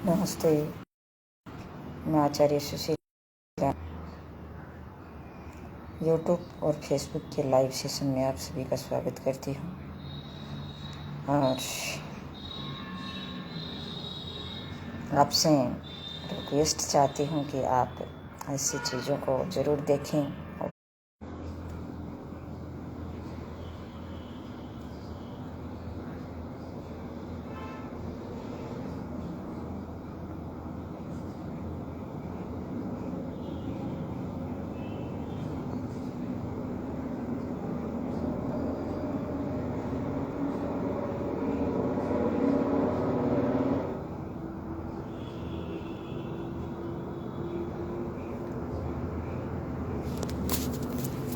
नमस्ते, मैं आचार्य सुशीला यूट्यूब और फेसबुक के लाइव सेशन में आप सभी का स्वागत करती हूँ। और आपसे रिक्वेस्ट चाहती हूँ कि आप ऐसी चीज़ों को ज़रूर देखें।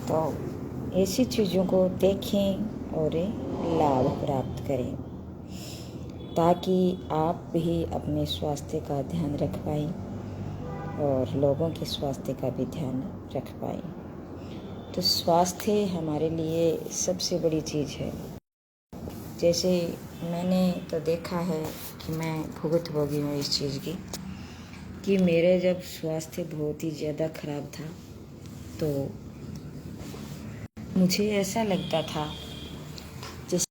तो ऐसी चीज़ों को देखें और लाभ प्राप्त करें ताकि आप भी अपने स्वास्थ्य का ध्यान रख पाएं और लोगों के स्वास्थ्य का भी ध्यान रख पाएं। तो स्वास्थ्य हमारे लिए सबसे बड़ी चीज़ है। जैसे मैंने तो देखा है कि मैं भुगतभोगी हूँ इस चीज़ की कि मेरे जब स्वास्थ्य बहुत ही ज़्यादा ख़राब था तो मुझे ऐसा लगता था जैसे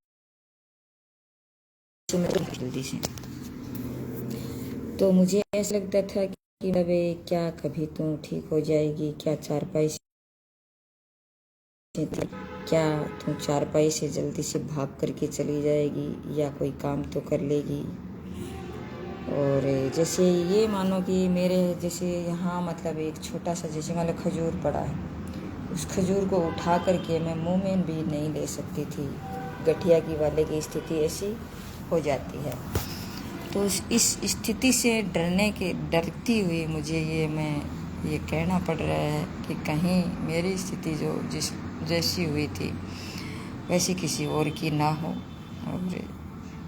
मैं जल्दी से तो मुझे ऐसा लगता था कि अबे क्या कभी तुम ठीक हो जाएगी, क्या चारपाई से जल्दी से भाग करके चली जाएगी या कोई काम तो कर लेगी। और जैसे ये मानो कि मेरे जैसे यहाँ मतलब एक छोटा सा जैसे मान लो खजूर पड़ा है, उस खजूर को उठा करके मैं मुंह में भी नहीं ले सकती थी। गठिया की वाले की स्थिति ऐसी हो जाती है। तो इस स्थिति से डरती हुई मुझे ये कहना पड़ रहा है कि कहीं मेरी स्थिति जो जैसी हुई थी वैसी किसी और की ना हो और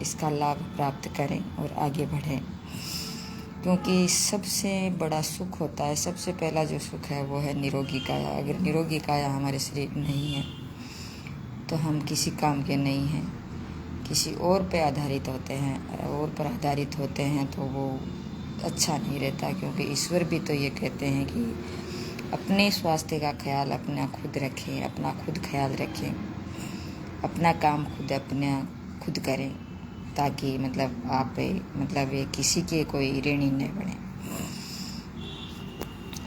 इसका लाभ प्राप्त करें और आगे बढ़ें। क्योंकि सबसे बड़ा सुख होता है, सबसे पहला जो सुख है वो है निरोगी काया। अगर निरोगी काया हमारे शरीर नहीं है तो हम किसी काम के नहीं हैं, किसी और पे आधारित होते हैं। और पर आधारित होते हैं तो वो अच्छा नहीं रहता, क्योंकि ईश्वर भी तो ये कहते हैं कि अपने स्वास्थ्य का ख्याल अपना खुद रखें, अपना खुद ख्याल रखें, अपना काम खुद करें ताकि मतलब आप मतलब ये किसी के कोई ऋणी न बने।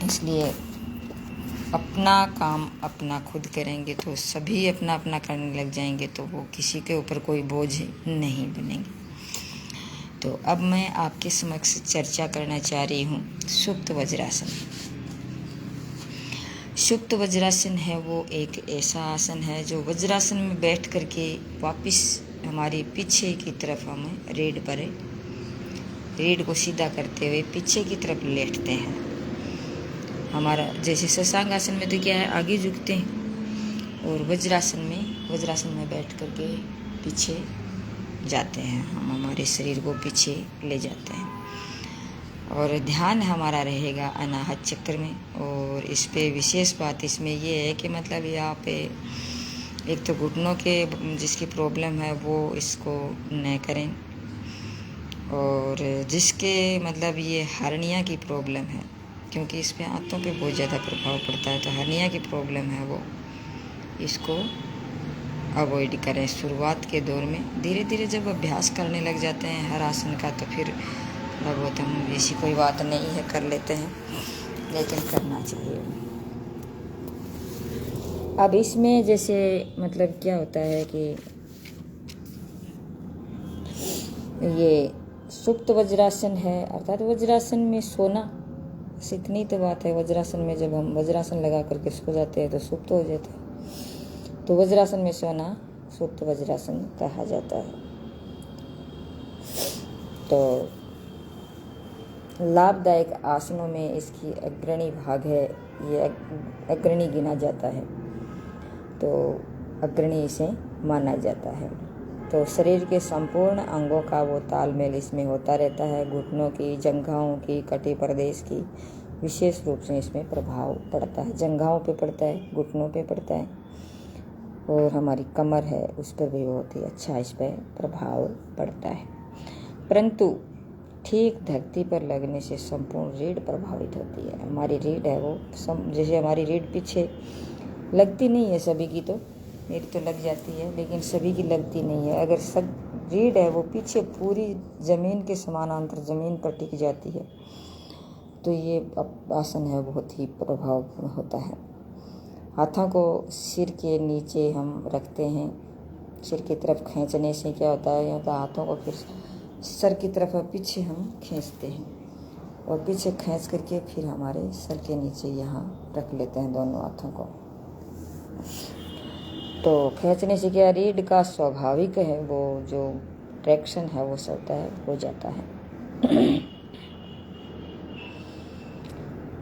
इसलिए अपना काम अपना खुद करेंगे तो सभी अपना अपना करने लग जाएंगे तो वो किसी के ऊपर कोई बोझ नहीं बनेंगे। तो अब मैं आपके समक्ष चर्चा करना चाह रही हूँ सुप्त वज्रासन। सुप्त वज्रासन है वो एक ऐसा आसन है जो वज्रासन में बैठ करके वापस हमारे पीछे की तरफ हम रीढ़ को सीधा करते हुए पीछे की तरफ लेटते हैं। हमारा जैसे शशांक आसन में तो क्या है, आगे झुकते हैं, और वज्रासन में बैठ करके पीछे जाते हैं। हम हमारे शरीर को पीछे ले जाते हैं और ध्यान हमारा रहेगा अनाहत चक्र में। और इस पे विशेष बात इसमें ये है कि मतलब यहाँ पे एक तो घुटनों के जिसकी प्रॉब्लम है वो इसको न करें, और जिसके मतलब ये हर्निया की प्रॉब्लम है, क्योंकि इस पे आंतों पे बहुत ज़्यादा प्रभाव पड़ता है, तो हर्निया की प्रॉब्लम है वो इसको अवॉइड करें शुरुआत के दौर में। धीरे धीरे जब अभ्यास करने लग जाते हैं हर आसन का तो फिर थोड़ा बहुत हम ऐसी कोई बात नहीं है कर लेते हैं, लेकिन करना चाहिए। अब इसमें जैसे मतलब क्या होता है कि ये सुप्त वज्रासन है, अर्थात वज्रासन में सोना। बस इतनी तो बात है, वज्रासन में जब हम वज्रासन लगा करके सो जाते हैं तो सुप्त हो जाता है। तो वज्रासन में सोना सुप्त वज्रासन कहा जाता है। तो लाभदायक आसनों में इसकी अग्रणी भाग है, ये अग्रणी गिना जाता है, तो अग्रणी इसे माना जाता है। तो शरीर के संपूर्ण अंगों का वो तालमेल इसमें होता रहता है। घुटनों की, जंघाओं की, कटी प्रदेश की विशेष रूप से इसमें प्रभाव पड़ता है। जंघाओं पे पड़ता है, घुटनों पे पड़ता है, और हमारी कमर है उस पर भी बहुत ही अच्छा इस पर प्रभाव पड़ता है। परंतु ठीक धरती पर लगने से संपूर्ण रीढ़ प्रभावित होती है। हमारी रीढ़ है वो जैसे हमारी रीढ़ पीछे लगती नहीं है सभी की, तो मेरी तो लग जाती है, लेकिन सभी की लगती नहीं है। अगर सब रीढ़ है वो पीछे पूरी ज़मीन के समानांतर ज़मीन पर टिक जाती है, तो ये आसन है बहुत ही प्रभावपूर्ण होता है। हाथों को सिर के नीचे हम रखते हैं। सिर की तरफ खींचने से क्या होता है, या तो हाथों को फिर सर की तरफ पीछे हम खींचते हैं, और पीछे खींच करके फिर हमारे सर के नीचे यहाँ रख लेते हैं दोनों हाथों को। तो खींचने से क्या, रीढ़ का स्वाभाविक है वो जो ट्रैक्शन है वो होता है, हो जाता है।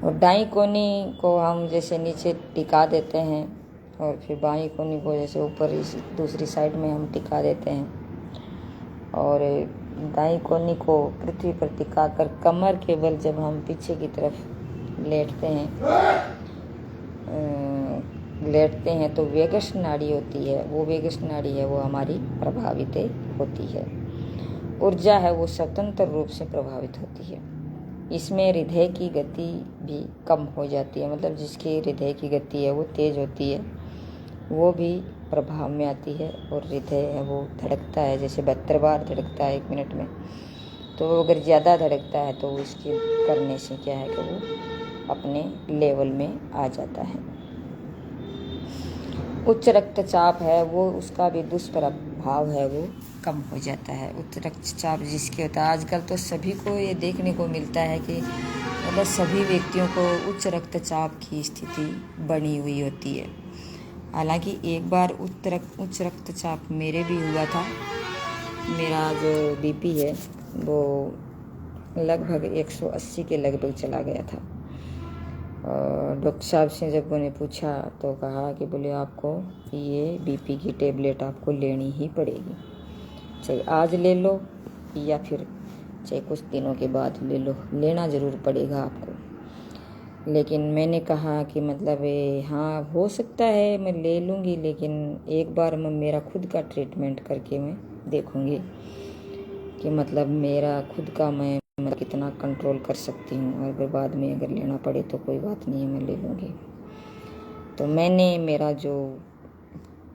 और दाईं कोनी को हम जैसे नीचे टिका देते हैं, और फिर बाईं कोनी को जैसे ऊपर इस दूसरी साइड में हम टिका देते हैं, और दाईं कोनी को पृथ्वी पर टिका कर कमर के बल जब हम पीछे की तरफ लेटते हैं तो वेगस नाड़ी होती है, वो वेगस नाड़ी है वो हमारी प्रभावित होती है। ऊर्जा है वो स्वतंत्र रूप से प्रभावित होती है। इसमें हृदय की गति भी कम हो जाती है, मतलब जिसकी हृदय की गति है वो तेज होती है वो भी प्रभाव में आती है। और हृदय है वो धड़कता है, जैसे 72 बार धड़कता है 1 मिनट में, तो अगर ज़्यादा धड़कता है तो इसके करने से क्या है कि वो अपने लेवल में आ जाता है। उच्च रक्तचाप है वो, उसका भी दुष्प्रभाव है वो कम हो जाता है। उच्च रक्तचाप जिसके होता है, आजकल तो सभी को ये देखने को मिलता है कि मतलब सभी व्यक्तियों को उच्च रक्तचाप की स्थिति बनी हुई होती है। हालांकि एक बार उच्च रक्तचाप मेरे भी हुआ था। मेरा जो बीपी है वो लगभग 180 के लगभग चला गया था। डॉक्टर साहब से जब उन्हें पूछा तो कहा कि बोले आपको ये बीपी की टेबलेट आपको लेनी ही पड़ेगी, चाहे आज ले लो या फिर चाहे कुछ दिनों के बाद ले लो, लेना ज़रूर पड़ेगा आपको। लेकिन मैंने कहा कि मतलब हाँ हो सकता है मैं ले लूँगी, लेकिन एक बार मैं मेरा खुद का ट्रीटमेंट करके मैं देखूँगी कि मतलब मेरा खुद का मैं कितना कंट्रोल कर सकती हूँ, और अगर बाद में अगर लेना पड़े तो कोई बात नहीं है, मैं ले लूँगी। तो मैंने मेरा जो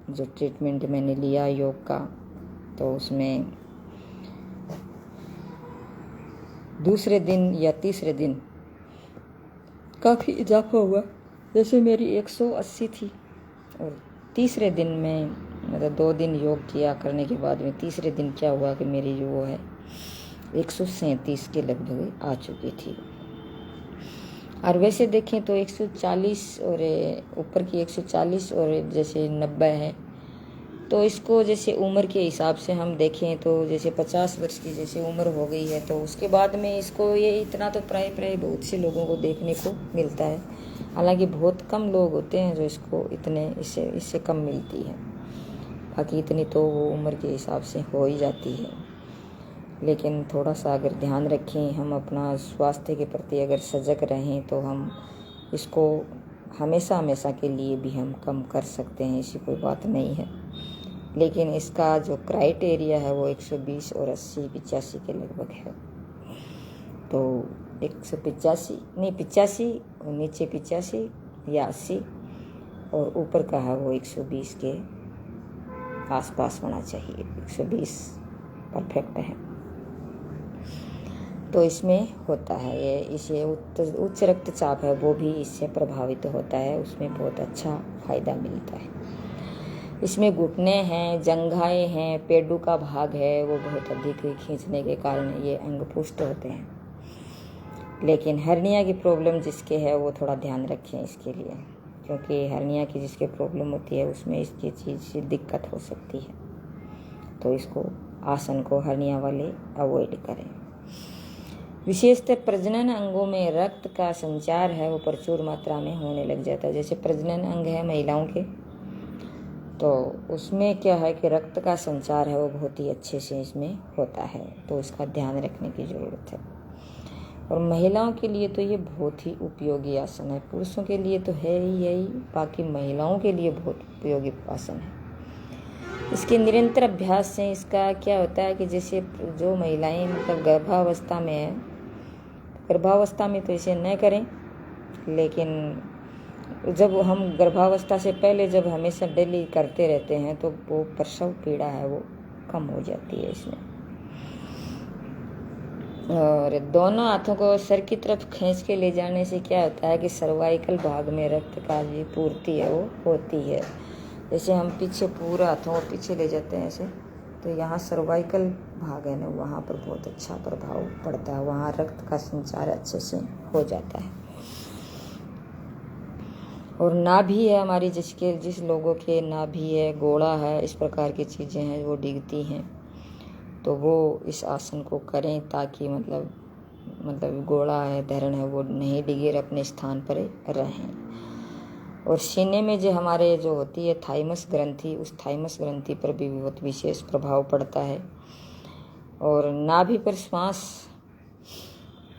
ट्रीटमेंट मैंने लिया योग का, तो उसमें दूसरे दिन या तीसरे दिन काफ़ी इजाफा हुआ। जैसे मेरी 180 थी और तीसरे दिन में मतलब 2 दिन योग किया करने के बाद में तीसरे दिन क्या हुआ कि मेरी जो वो है 137 के लगभग आ चुकी थी। और वैसे देखें तो 140 और ऊपर की 140 और जैसे 90 है, तो इसको जैसे उम्र के हिसाब से हम देखें तो जैसे 50 वर्ष की जैसे उम्र हो गई है, तो उसके बाद में इसको ये इतना तो प्राय बहुत से लोगों को देखने को मिलता है। हालांकि बहुत कम लोग होते हैं जो इसको इतने इससे कम मिलती है, बाकी इतनी तो वो उम्र के हिसाब से हो ही जाती है। लेकिन थोड़ा सा अगर ध्यान रखें, हम अपना स्वास्थ्य के प्रति अगर सजग रहें तो हम इसको हमेशा के लिए भी हम कम कर सकते हैं, ऐसी कोई बात नहीं है। लेकिन इसका जो क्राइटेरिया है वो 120 और 80-85 के लगभग है। तो 185 नहीं 85 और नीचे 85 या 80 और ऊपर का है वो 120 के आसपास होना चाहिए। 120 परफेक्ट है। तो इसमें होता है ये, इसे उच्च रक्तचाप है वो भी इससे प्रभावित होता है, उसमें बहुत अच्छा फ़ायदा मिलता है। इसमें घुटने हैं, जंघाएं हैं, पेडू का भाग है वो बहुत अधिक खींचने के कारण ये अंग पुष्ट होते हैं। लेकिन हर्निया की प्रॉब्लम जिसके है वो थोड़ा ध्यान रखें इसके लिए, क्योंकि हर्निया की जिसके प्रॉब्लम होती है उसमें इसकी चीज़ से दिक्कत हो सकती है। तो इसको आसन को हर्निया वाले अवॉइड करें। विशेषतः प्रजनन अंगों में रक्त का संचार है वो प्रचुर मात्रा में होने लग जाता है। जैसे प्रजनन अंग है महिलाओं के, तो उसमें क्या है कि रक्त का संचार है वो बहुत ही अच्छे से इसमें होता है, तो उसका ध्यान रखने की ज़रूरत है। और महिलाओं के लिए तो ये बहुत ही उपयोगी आसन है, पुरुषों के लिए तो है ही यही, बाकी महिलाओं के लिए बहुत उपयोगी आसन है। इसके निरंतर अभ्यास से इसका क्या होता है कि जैसे जो महिलाएं मतलब गर्भावस्था में है, गर्भावस्था में तो इसे न करें, लेकिन जब हम गर्भावस्था से पहले जब हमेशा डेली करते रहते हैं तो वो प्रसव पीड़ा है वो कम हो जाती है इसमें। और दोनों हाथों को सर की तरफ खींच के ले जाने से क्या होता है कि सर्वाइकल भाग में रक्त का जो पूर्ति है वो होती है। जैसे हम पीछे पूरा हाथों को पीछे ले जाते हैं ऐसे, तो यहाँ सर्वाइकल भाग है ना, वहाँ पर बहुत अच्छा प्रभाव पड़ता है, वहाँ रक्त का संचार अच्छे से हो जाता है। और नाभि है हमारी, जिस लोगों के नाभि है, गोड़ा है, इस प्रकार की चीज़ें हैं वो डिगती हैं, तो वो इस आसन को करें ताकि मतलब गोड़ा है, धरण है, वो नहीं डिगे, अपने स्थान पर रहें। और सीने में जो हमारे जो होती है थाइमस ग्रंथि, उस थाइमस ग्रंथि पर भी बहुत विशेष प्रभाव पड़ता है। और नाभि पर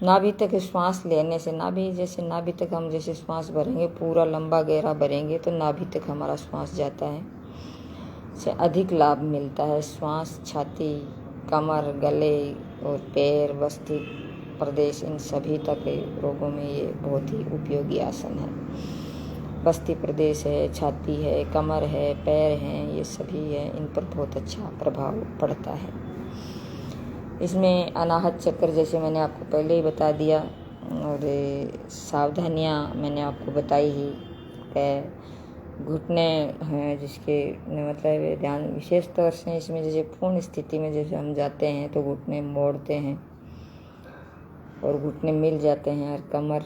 नाभि तक श्वास लेने से, नाभि तक हम जैसे श्वास भरेंगे, पूरा लंबा गहरा भरेंगे तो नाभि तक हमारा श्वास जाता है, से अधिक लाभ मिलता है। श्वास छाती, कमर, गले और पैर, बस्ती प्रदेश, इन सभी तक रोगों में ये बहुत ही उपयोगी आसन है। बस्ती प्रदेश है, छाती है, कमर है, पैर हैं, ये सभी है, इन पर बहुत अच्छा प्रभाव पड़ता है। इसमें अनाहत चक्र जैसे मैंने आपको पहले ही बता दिया, और सावधानियाँ मैंने आपको बताई ही है। घुटने हैं जिसके मतलब ध्यान विशेष तौर से इसमें, जैसे पूर्ण स्थिति में जैसे हम जाते हैं तो घुटने मोड़ते हैं और घुटने मिल जाते हैं, और कमर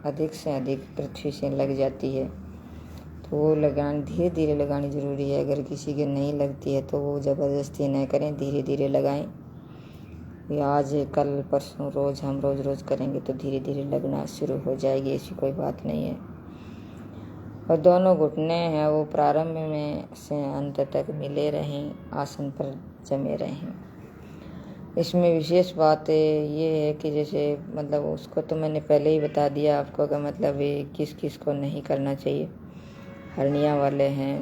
अधिक से अधिक पृथ्वी से लग जाती है, तो वो धीरे धीरे लगानी ज़रूरी है। अगर किसी के नहीं लगती है तो वो ज़बरदस्ती न करें, धीरे धीरे लगाएं। या आज कल परसों रोज़ हम रोज़ करेंगे तो धीरे धीरे लगना शुरू हो जाएगी, ऐसी कोई बात नहीं है। और दोनों घुटने हैं वो प्रारंभ में से अंत तक मिले रहें, आसन पर जमे रहें। इसमें विशेष बात ये है कि जैसे मतलब उसको तो मैंने पहले ही बता दिया आपको, का मतलब ये किस किस को नहीं करना चाहिए। हर्निया वाले हैं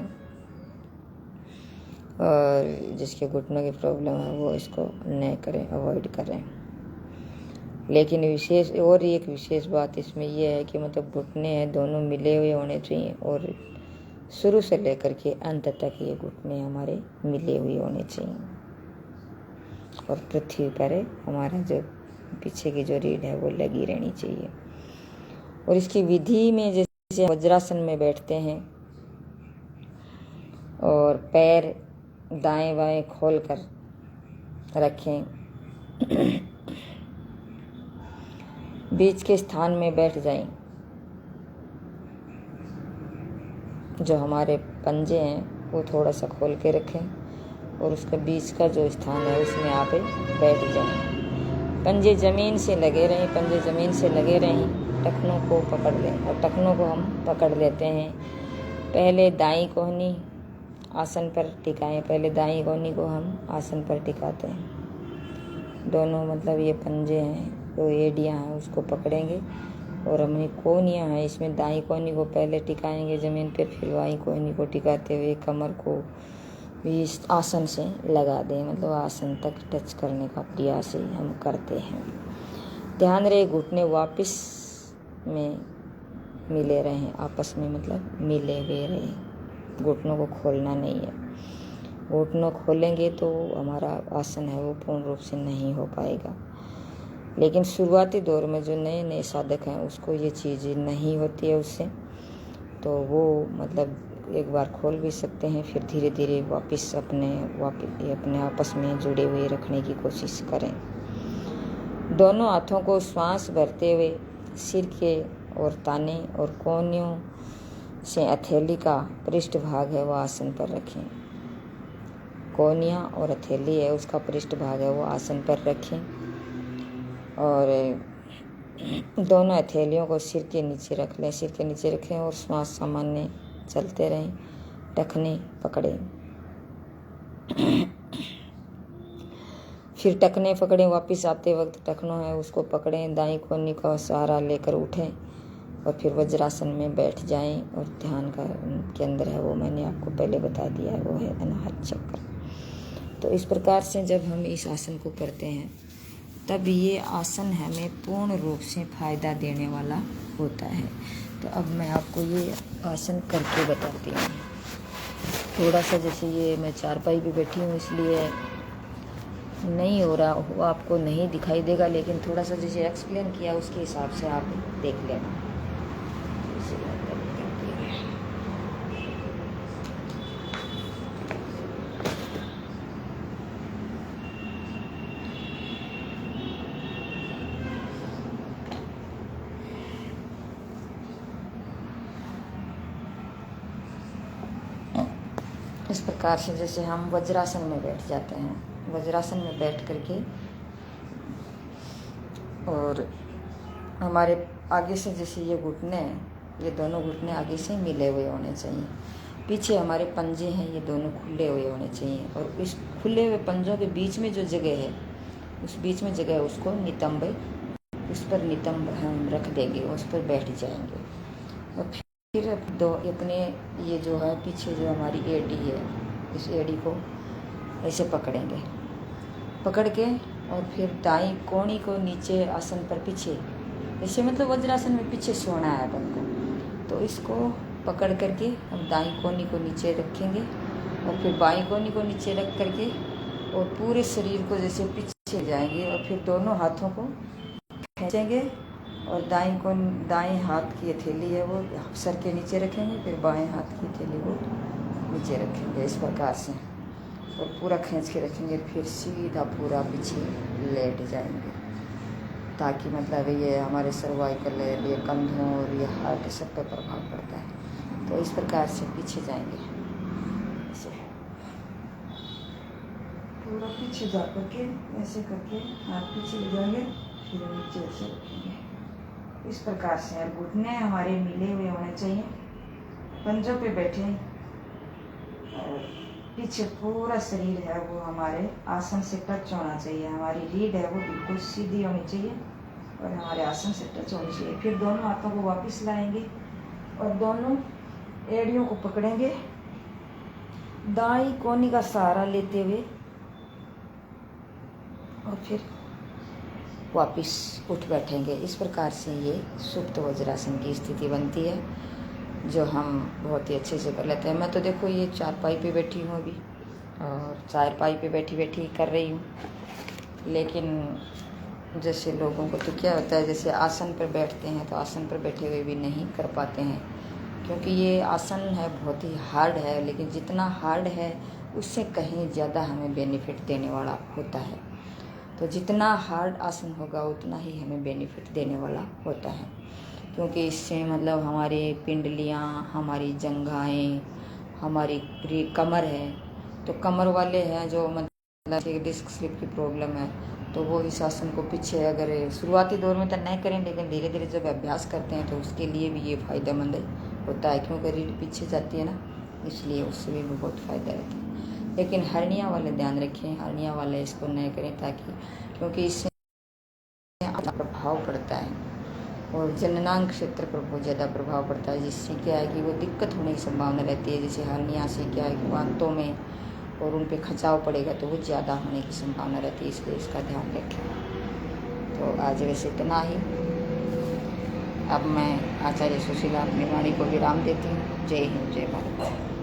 और जिसके घुटनों की प्रॉब्लम है वो इसको न करें, अवॉइड करें। लेकिन एक विशेष बात इसमें यह है कि मतलब घुटने हैं दोनों मिले हुए होने चाहिए, और शुरू से लेकर के अंत तक ये घुटने हमारे मिले हुए होने चाहिए, और पृथ्वी पर हमारा जो पीछे की जो रीढ़ है वो लगी रहनी चाहिए। और इसकी विधि में जैसे वज्रासन में बैठते हैं और पैर दाएं बाएं खोल कर रखें, बीच के स्थान में बैठ जाएं। जो हमारे पंजे हैं वो थोड़ा सा खोल के रखें, और उसका बीच का जो स्थान है उसमें आप बैठ जाएं। पंजे ज़मीन से लगे रहें, टखनों को पकड़ लें, और टखनों को हम पकड़ लेते हैं। पहले दाईं कोहनी आसन पर टिकाएं, पहले दाईं कोहनी को हम आसन पर टिकाते हैं। दोनों मतलब ये पंजे हैं, जो एड़ियाँ हैं उसको पकड़ेंगे, और अपनी कोहनियाँ हैं इसमें दाईं कोहनी को पहले टिकाएंगे ज़मीन पे, फिर बाईं कोहनी को टिकाते हुए कमर को भी इस आसन से लगा दें, मतलब आसन तक टच करने का प्रयास ही हम करते हैं। ध्यान रहे घुटने वापस में मिले रहें, आपस में मतलब मिले हुए रहें, घुटनों को खोलना नहीं है। घुटनों खोलेंगे तो हमारा आसन है वो पूर्ण रूप से नहीं हो पाएगा। लेकिन शुरुआती दौर में जो नए साधक हैं उसको ये चीज़ नहीं होती है उससे, तो वो मतलब एक बार खोल भी सकते हैं, फिर धीरे धीरे वापस अपने आपस में जुड़े हुए रखने की कोशिश करें। दोनों हाथों को श्वास भरते हुए सिर के और ताने और कोहनियों से हथेली का पृष्ठ भाग है वो आसन पर रखें। कोहनियाँ और हथेली है उसका पृष्ठ भाग है वो आसन पर रखें, और दोनों हथेलियों को सिर के नीचे रखें और श्वास सामान्य चलते रहें। टखने पकड़ें, फिर टखने पकड़ें, वापस आते वक्त टखनों है उसको पकड़ें, दाईं कोहनी का सहारा लेकर उठें, और फिर वज्रासन में बैठ जाएं और ध्यान का के अंदर है वो मैंने आपको पहले बता दिया है, वो है अनाहत चक्र। तो इस प्रकार से जब हम इस आसन को करते हैं तब ये आसन हमें पूर्ण रूप से फ़ायदा देने वाला होता है। तो अब मैं आपको ये आसन करके बताती हूँ। थोड़ा सा जैसे ये मैं चारपाई पे बैठी हूँ इसलिए नहीं हो रहा हो, आपको नहीं दिखाई देगा, लेकिन थोड़ा सा जैसे एक्सप्लेन किया उसके हिसाब से आप देख लेना। इस प्रकार से जैसे हम वज्रासन में बैठ जाते हैं, वज्रासन में बैठ करके और हमारे आगे से जैसे ये घुटने, ये दोनों घुटने आगे से मिले हुए होने चाहिए। पीछे हमारे पंजे हैं, ये दोनों खुले हुए होने चाहिए। और इस खुले हुए पंजों के बीच में जो जगह है, उस बीच में जगह उसको नितंब, उस पर नितंब हम रख देंगे, उस पर बैठ जाएंगे। और फिर दो अपने ये जो है पीछे जो हमारी एड़ी है, इस एड़ी को ऐसे पकड़ेंगे, पकड़ के और फिर दाईं कोहनी को नीचे आसन पर पीछे, जैसे मतलब वज्रासन में पीछे सोना है अपन को, तो इसको पकड़ करके हम दाईं कोहनी को नीचे रखेंगे और फिर बाईं कोहनी को नीचे रख करके और पूरे शरीर को जैसे पीछे जाएंगे और फिर दोनों हाथों को खींचेंगे और दाएं हाथ की हथेली है वो सर के नीचे रखेंगे, फिर बाएं हाथ की हथेली वो नीचे रखेंगे इस प्रकार से और पूरा खींच के रखेंगे। फिर सीधा पूरा पीछे लेट जाएंगे ताकि मतलब ये हमारे सर्वाइकल, ये कंधों और ये हार्ट सब पे प्रभाव पड़ता है। तो इस प्रकार से पीछे जाएंगे, ऐसे पूरा पीछे जा करके ऐसे करके हाथ पीछे ले जाएंगे, फिर नीचे ऐसे रखेंगे इस प्रकार से। और घुटने हमारे मिले हुए होने चाहिए, पंजों पे बैठे और पीछे पूरा शरीर है वो हमारे आसन से टच होना चाहिए। हमारी रीढ़ है वो बिल्कुल सीधी होनी चाहिए और हमारे आसन से टच होनी चाहिए। फिर दोनों हाथों को वापस लाएंगे और दोनों एड़ियों को पकड़ेंगे, दाईं कोहनी का सहारा लेते हुए और फिर वापस उठ बैठेंगे। इस प्रकार से ये सुप्त वज्रासन की स्थिति बनती है जो हम बहुत ही अच्छे से कर लेते हैं। मैं तो देखो ये चारपाई पे बैठी हूँ अभी और चारपाई पे बैठी बैठी कर रही हूँ, लेकिन जैसे लोगों को तो क्या होता है जैसे आसन पर बैठते हैं तो आसन पर बैठे हुए भी नहीं कर पाते हैं, क्योंकि ये आसन है बहुत ही हार्ड है, लेकिन जितना हार्ड है उससे कहीं ज़्यादा हमें बेनिफिट देने वाला होता है। तो जितना हार्ड आसन होगा उतना ही हमें बेनिफिट देने वाला होता है, क्योंकि इससे मतलब हमारी पिंडलियाँ, हमारी जंघाएं, हमारी पूरी कमर है, तो कमर वाले हैं जो मतलब डिस्क स्लिप की प्रॉब्लम है तो वो इस आसन को पीछे अगर शुरुआती दौर में तो नहीं करें, लेकिन धीरे धीरे जब अभ्यास करते हैं तो उसके लिए भी ये फ़ायदेमंद होता है, क्योंकि रीढ़ पीछे जाती है ना, इसलिए उससे भी बहुत फ़ायदा रहता है। लेकिन हर्निया वाले ध्यान रखें, हर्निया वाले इसको नहीं करें ताकि, क्योंकि इससे प्रभाव पड़ता है और जननांग क्षेत्र पर बहुत ज़्यादा प्रभाव पड़ता है, जिससे क्या है कि वो दिक्कत होने की संभावना रहती है। जैसे हर्निया से क्या है कि आंतों में और उन पे खचाव पड़ेगा तो वो ज़्यादा होने की संभावना रहती है, इसलिए इसका ध्यान रखें। तो आज वैसे इतना ही। अब मैं आचार्य सुशीला अपनी वाणी को विराम देती हूँ। जय हिंद, जय भारत।